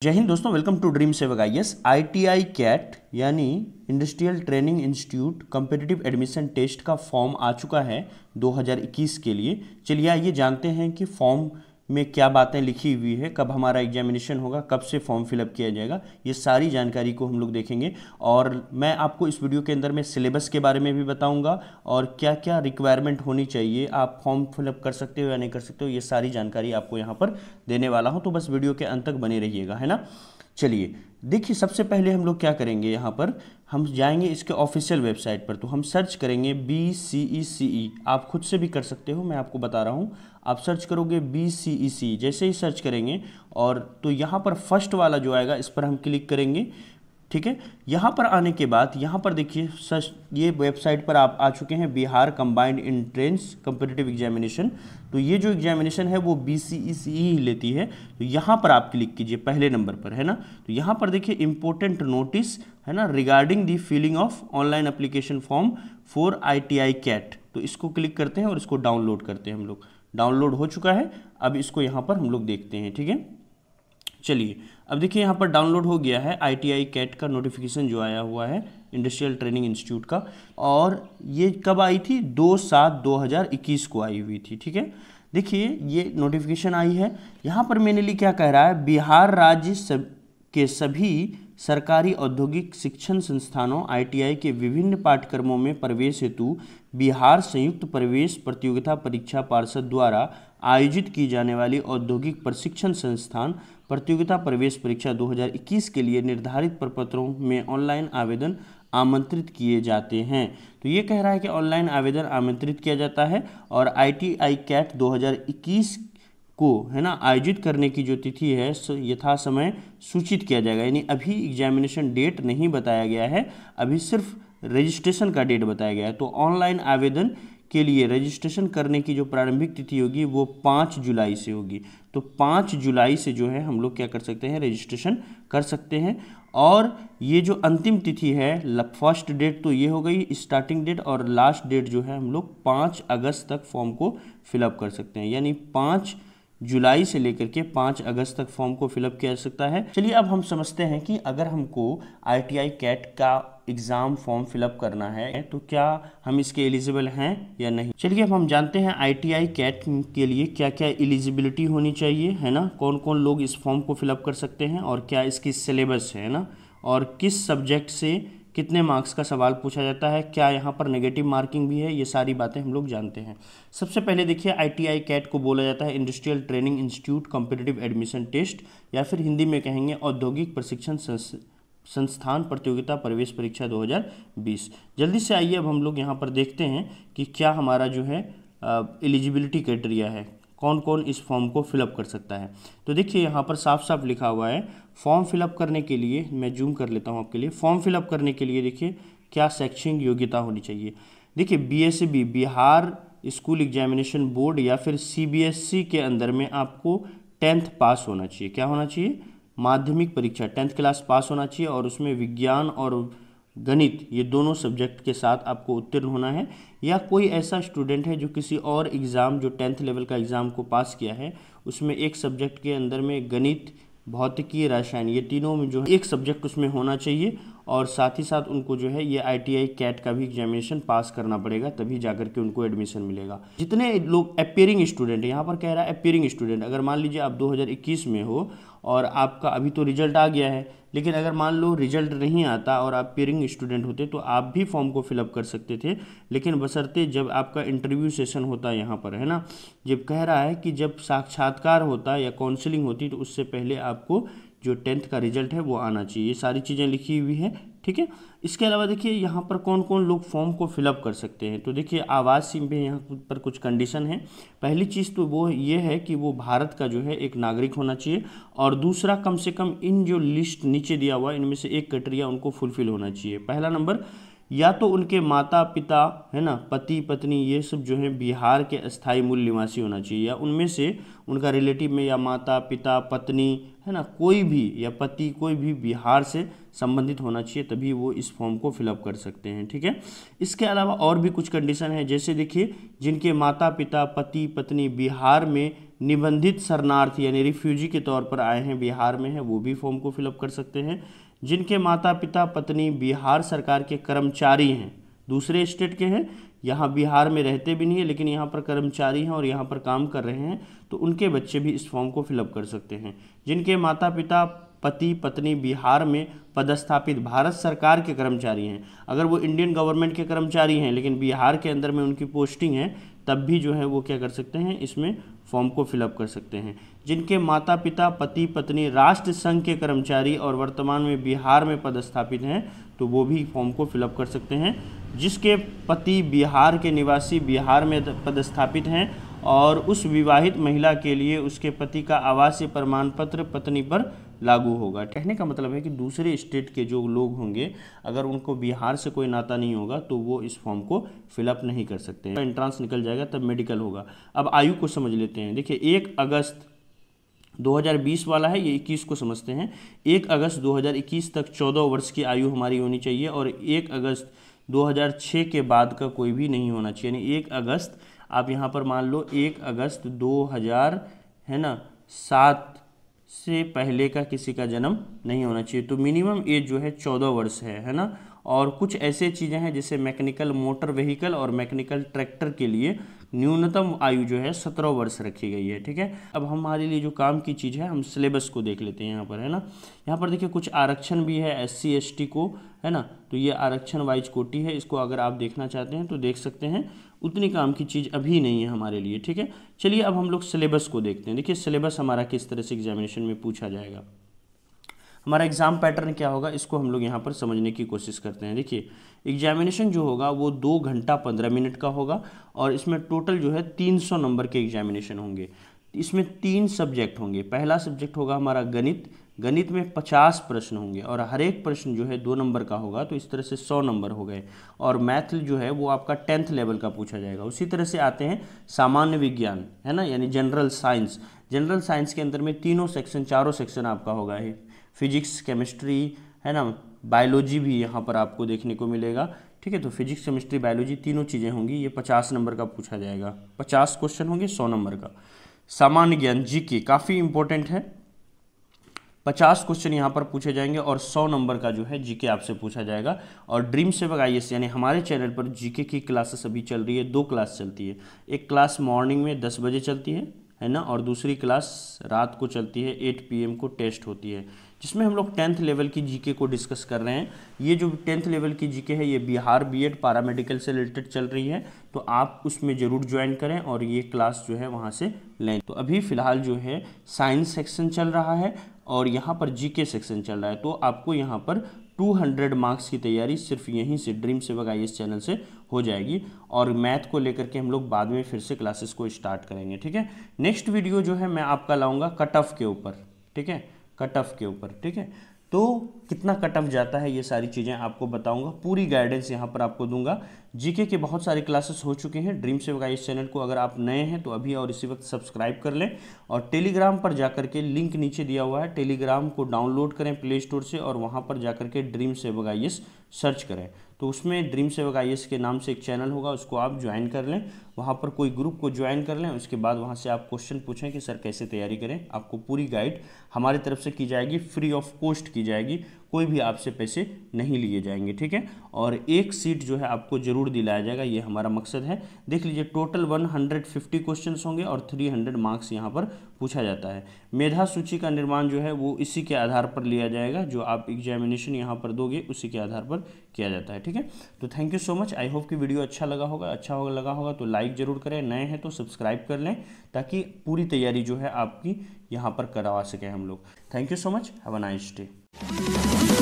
जय हिंद दोस्तों, welcome to dream Sevak IAS. ITI CAT यानी industrial training institute competitive admission test का फॉर्म आ चुका है 2021 के लिए। चलिए आइए जानते हैं कि फॉर्म में क्या बातें लिखी हुई है, कब हमारा एग्जामिनेशन होगा, कब से फॉर्म फिलअप किया जाएगा, ये सारी जानकारी को हम लोग देखेंगे। और मैं आपको इस वीडियो के अंदर में सिलेबस के बारे में भी बताऊंगा और क्या क्या रिक्वायरमेंट होनी चाहिए, आप फॉर्म फिलअप कर सकते हो या नहीं कर सकते हो, ये सारी जानकारी आपको यहाँ पर देने वाला हूँ। तो बस वीडियो के अंत तक बने रहिएगा, है ना। चलिए देखिए, सबसे पहले हम लोग क्या करेंगे, यहाँ पर हम जाएंगे इसके ऑफिशियल वेबसाइट पर। तो हम सर्च करेंगे BCECE, आप खुद से भी कर सकते हो, मैं आपको बता रहा हूँ। आप सर्च करोगे BCECE, जैसे ही सर्च करेंगे और तो यहाँ पर फर्स्ट वाला जो आएगा इस पर हम क्लिक करेंगे। ठीक है, यहाँ पर आने के बाद यहाँ पर देखिए सर्च, ये वेबसाइट पर आप आ चुके हैं, Bihar combined entrance competitive examination. तो ये जो एग्जामिनेशन है वो BCECE ही लेती है। तो यहाँ पर आप क्लिक कीजिए, पहले नंबर पर, है ना। तो यहाँ पर देखिए इंपॉर्टेंट नोटिस, है ना, regarding the filling of online application form for ITI CAT. तो इसको क्लिक करते हैं और इसको डाउनलोड करते हैं हम लोग। डाउनलोड हो चुका है, अब इसको यहाँ पर हम लोग देखते हैं। ठीक है, चलिए अब देखिए यहाँ पर डाउनलोड हो गया है ITI कैट का नोटिफिकेशन जो आया हुआ है इंडस्ट्रियल ट्रेनिंग इंस्टीट्यूट का। और ये कब आई थी, 2/7/2021 को आई हुई थी। ठीक है, देखिए ये नोटिफिकेशन आई है। यहाँ पर मेनली क्या कह रहा है, बिहार राज्य के सभी सरकारी औद्योगिक शिक्षण संस्थानों ITI के विभिन्न पाठ्यक्रमों में प्रवेश हेतु बिहार संयुक्त प्रवेश प्रतियोगिता परीक्षा पार्षद द्वारा आयोजित की जाने वाली औद्योगिक प्रशिक्षण संस्थान प्रतियोगिता प्रवेश परीक्षा 2021 के लिए निर्धारित प्रपत्रों में ऑनलाइन आवेदन आमंत्रित किए जाते हैं। तो ये कह रहा है कि ऑनलाइन आवेदन आमंत्रित किया जाता है और ITI कैट 2021 को, है ना, आयोजित करने की जो तिथि है यथा समय सूचित किया जाएगा। यानी अभी एग्जामिनेशन डेट नहीं बताया गया है, अभी सिर्फ रजिस्ट्रेशन का डेट बताया गया है। तो ऑनलाइन आवेदन के लिए रजिस्ट्रेशन करने की जो प्रारंभिक तिथि होगी वो 5 जुलाई से होगी। तो 5 जुलाई से जो है हम लोग क्या कर सकते हैं, रजिस्ट्रेशन कर सकते हैं। और ये जो अंतिम तिथि है, फर्स्ट डेट तो ये हो गई स्टार्टिंग डेट, और लास्ट डेट जो है हम लोग 5 अगस्त तक फॉर्म को फिलअप कर सकते हैं। यानी 5 जुलाई से लेकर के 5 अगस्त तक फॉर्म को फिलअप किया जा सकता है। चलिए अब हम समझते हैं कि अगर हमको ITI कैट का एग्ज़ाम फॉर्म फिलअप करना है तो क्या हम इसके एलिजिबल हैं या नहीं। चलिए अब हम जानते हैं ITI कैट के लिए क्या क्या एलिजिबिलिटी होनी चाहिए, है ना, कौन कौन लोग इस फॉर्म को फिलअप कर सकते हैं और क्या इसकी सिलेबस है ना, और किस सब्जेक्ट से कितने मार्क्स का सवाल पूछा जाता है, क्या यहाँ पर नेगेटिव मार्किंग भी है, ये सारी बातें हम लोग जानते हैं। सबसे पहले देखिए, ITI कैट को बोला जाता है industrial training institute competitive admission test, या फिर हिंदी में कहेंगे औद्योगिक प्रशिक्षण संस्थान प्रतियोगिता प्रवेश परीक्षा 2020। जल्दी से आइए अब हम लोग यहाँ पर देखते हैं कि क्या हमारा जो है एलिजिबिलिटी क्राइटेरिया है, कौन कौन इस फॉर्म को फिलअप कर सकता है। तो देखिए यहाँ पर साफ साफ लिखा हुआ है, फॉर्म फिलअप करने के लिए, मैं जूम कर लेता हूँ आपके लिए, फॉर्म फिलअप करने के लिए देखिए क्या शैक्षणिक योग्यता होनी चाहिए। देखिए BSB Bihar school examination board या फिर CBSE के अंदर में आपको 10th पास होना चाहिए। क्या होना चाहिए, माध्यमिक परीक्षा 10th क्लास पास होना चाहिए, और उसमें विज्ञान और गणित ये दोनों सब्जेक्ट के साथ आपको उत्तीर्ण होना है। या कोई ऐसा स्टूडेंट है जो किसी और एग्ज़ाम, जो 10th लेवल का एग्ज़ाम को पास किया है, उसमें एक सब्जेक्ट के अंदर में गणित, भौतिकी, रसायन, ये तीनों में जो है एक सब्जेक्ट उसमें होना चाहिए। और साथ ही साथ उनको जो है ये ITI कैट का भी एग्जामिनेशन पास करना पड़ेगा, तभी जाकर के उनको एडमिशन मिलेगा। जितने लोग अपियरिंग स्टूडेंट, यहाँ पर कह रहा है अपियरिंग स्टूडेंट, अगर मान लीजिए आप 2021 में हो और आपका अभी तो रिजल्ट आ गया है, लेकिन अगर मान लो रिजल्ट नहीं आता और आप पेयरिंग स्टूडेंट होते तो आप भी फॉर्म को फिलअप कर सकते थे, लेकिन बशर्ते जब आपका इंटरव्यू सेशन होता है यहाँ पर, है ना, जब कह रहा है कि जब साक्षात्कार होता या काउंसलिंग होती तो उससे पहले आपको जो 10th का रिजल्ट है वो आना चाहिए। ये सारी चीज़ें लिखी हुई है। ठीक है, इसके अलावा देखिए यहाँ पर कौन कौन लोग फॉर्म को फिलअप कर सकते हैं। तो देखिए आवासीय में यहाँ पर कुछ कंडीशन है। पहली चीज़ तो वो ये है कि वो भारत का जो है एक नागरिक होना चाहिए, और दूसरा कम से कम इन जो लिस्ट नीचे दिया हुआ है इनमें से एक क्राइटेरिया उनको फुलफिल होना चाहिए। पहला नंबर, या तो उनके माता पिता, है ना, पति पत्नी, ये सब जो है बिहार के अस्थायी मूल निवासी होना चाहिए, या उनमें से उनका रिलेटिव में या माता पिता पत्नी, है ना, कोई भी, या पति कोई भी बिहार से संबंधित होना चाहिए, तभी वो इस फॉर्म को फिलअप कर सकते हैं। ठीक है, इसके अलावा और भी कुछ कंडीशन है, जैसे देखिए जिनके माता पिता पति पत्नी बिहार में निबंधित शरणार्थी यानी रिफ्यूजी के तौर पर आए हैं, बिहार में है, वो भी फॉर्म को फिलअप कर सकते हैं। जिनके माता पिता पत्नी बिहार सरकार के कर्मचारी हैं, दूसरे स्टेट के हैं, यहाँ बिहार में रहते भी नहीं है लेकिन यहाँ पर कर्मचारी हैं और यहाँ पर काम कर रहे हैं, तो उनके बच्चे भी इस फॉर्म को फिलअप कर सकते हैं। जिनके माता पिता पति पत्नी बिहार में पदस्थापित भारत सरकार के कर्मचारी हैं, अगर वो इंडियन गवर्नमेंट के कर्मचारी हैं लेकिन बिहार के अंदर में उनकी पोस्टिंग है, तब भी जो है वो क्या कर सकते हैं, इसमें फॉर्म को फिलअप कर सकते हैं। जिनके माता पिता पति पत्नी राष्ट्र संघ के कर्मचारी और वर्तमान में बिहार में पदस्थापित हैं, तो वो भी फॉर्म को फिलअप कर सकते हैं। जिसके पति बिहार के निवासी बिहार में पदस्थापित हैं और उस विवाहित महिला के लिए उसके पति का आवासीय प्रमाण पत्र पत्नी पर लागू होगा। कहने का मतलब है कि दूसरे स्टेट के जो लोग होंगे, अगर उनको बिहार से कोई नाता नहीं होगा तो वो इस फॉर्म को फिलअप नहीं कर सकते हैं। एंट्रांस निकल जाएगा तब मेडिकल होगा। अब आयु को समझ लेते हैं। देखिए 1 अगस्त 2020 वाला है, ये 21 को समझते हैं। 1 अगस्त 2021 तक 14 वर्ष की आयु हमारी होनी चाहिए और 1 अगस्त 2006 के बाद का कोई भी नहीं होना चाहिए। यानी 1 अगस्त आप यहाँ पर मान लो 1 अगस्त 2000 है ना 7 से पहले का किसी का जन्म नहीं होना चाहिए। तो मिनिमम एज जो है 14 वर्ष है ना। और कुछ ऐसे चीज़ें हैं जैसे मैकेनिकल मोटर व्हीकल और मैकेनिकल ट्रैक्टर के लिए न्यूनतम आयु जो है 17 वर्ष रखी गई है। ठीक है, अब हमारे लिए जो काम की चीज़ है, हम सिलेबस को देख लेते हैं यहाँ पर, है ना। यहाँ पर देखिए कुछ आरक्षण भी है SC ST को, है ना। तो ये आरक्षण वाइज कोटी है, इसको अगर आप देखना चाहते हैं तो देख सकते हैं। उतनी काम की चीज़ अभी नहीं है हमारे लिए। ठीक है, चलिए अब हम लोग सिलेबस को देखते हैं। देखिए सिलेबस हमारा किस तरह से एग्जामिनेशन में पूछा जाएगा, हमारा एग्जाम पैटर्न क्या होगा, इसको हम लोग यहाँ पर समझने की कोशिश करते हैं। देखिए एग्जामिनेशन जो होगा वो 2 घंटा 15 मिनट का होगा और इसमें टोटल जो है 300 नंबर के एग्जामिनेशन होंगे। इसमें 3 सब्जेक्ट होंगे। पहला सब्जेक्ट होगा हमारा गणित। गणित में 50 प्रश्न होंगे और हर एक प्रश्न जो है 2 नंबर का होगा, तो इस तरह से 100 नंबर हो गए। और मैथ जो है वो आपका 10th लेवल का पूछा जाएगा। उसी तरह से आते हैं सामान्य विज्ञान, है ना, यानी जनरल साइंस। जनरल साइंस के अंदर में चारों सेक्शन आपका होगा है, फिजिक्स केमिस्ट्री, है ना, बायोलॉजी भी यहाँ पर आपको देखने को मिलेगा। ठीक है, तो फिजिक्स केमिस्ट्री बायोलॉजी तीनों चीज़ें होंगी। ये 50 नंबर का पूछा जाएगा। 50 क्वेश्चन होंगे 100 नंबर का। सामान्य ज्ञान GK काफ़ी इंपॉर्टेंट है। 50 क्वेश्चन यहाँ पर पूछे जाएंगे और 100 नंबर का जो है GK आपसे पूछा जाएगा। और ड्रीम सेवक IAS यानी हमारे चैनल पर GK की क्लासेस अभी चल रही है। 2 क्लास चलती है। एक क्लास मॉर्निंग में 10 बजे चलती है ना, और दूसरी क्लास रात को चलती है, 8 PM को टेस्ट होती है, जिसमें हम लोग 10th लेवल की GK को डिस्कस कर रहे हैं। ये जो 10th लेवल की GK है ये बिहार B.Ed पैरामेडिकल से रिलेटेड चल रही है, तो आप उसमें ज़रूर ज्वाइन करें और ये क्लास जो है वहाँ से लें। तो अभी फ़िलहाल जो है साइंस सेक्शन चल रहा है और यहाँ पर GK सेक्शन चल रहा है। तो आपको यहाँ पर 200 मार्क्स की तैयारी सिर्फ यहीं से ड्रीम सेवक IAS चैनल से हो जाएगी। और मैथ को लेकर के हम लोग बाद में फिर से क्लासेस को स्टार्ट करेंगे। ठीक है, नेक्स्ट वीडियो जो है मैं आपका लाऊंगा कट ऑफ के ऊपर। ठीक है, कट ऑफ के ऊपर। ठीक है, तो कितना कट ऑफ जाता है ये सारी चीज़ें आपको बताऊंगा, पूरी गाइडेंस यहाँ पर आपको दूंगा। GK के बहुत सारे क्लासेस हो चुके हैं ड्रीम सेवक IAS चैनल को। अगर आप नए हैं तो अभी और इसी वक्त सब्सक्राइब कर लें और टेलीग्राम पर जाकर के लिंक नीचे दिया हुआ है, टेलीग्राम को डाउनलोड करें प्ले स्टोर से और वहाँ पर जाकर के ड्रीम सेवक IAS सर्च करें। तो उसमें ड्रीम सेवक IAS के नाम से एक चैनल होगा, उसको आप ज्वाइन कर लें। वहाँ पर कोई ग्रुप को ज्वाइन कर लें। उसके बाद वहाँ से आप क्वेश्चन पूछें कि सर कैसे तैयारी करें। आपको पूरी गाइड हमारी तरफ से की जाएगी, फ्री ऑफ कॉस्ट की जाएगी, कोई भी आपसे पैसे नहीं लिए जाएंगे। ठीक है, और एक सीट जो है आपको ज़रूर दिलाया जाएगा, ये हमारा मकसद है। देख लीजिए टोटल 150 क्वेश्चन होंगे और 300 मार्क्स यहाँ पर पूछा जाता है। मेधा सूची का निर्माण जो है वो इसी के आधार पर लिया जाएगा, जो आप एग्जामिनेशन यहाँ पर दोगे उसी के आधार पर किया जाता है। ठीक है, तो thank you so much. I hope कि वीडियो अच्छा लगा होगा तो लाइक ज़रूर करें, नए हैं तो सब्सक्राइब कर लें ताकि पूरी तैयारी जो है आपकी यहाँ पर करवा सकें हम लोग। Thank you so much, have a nice day.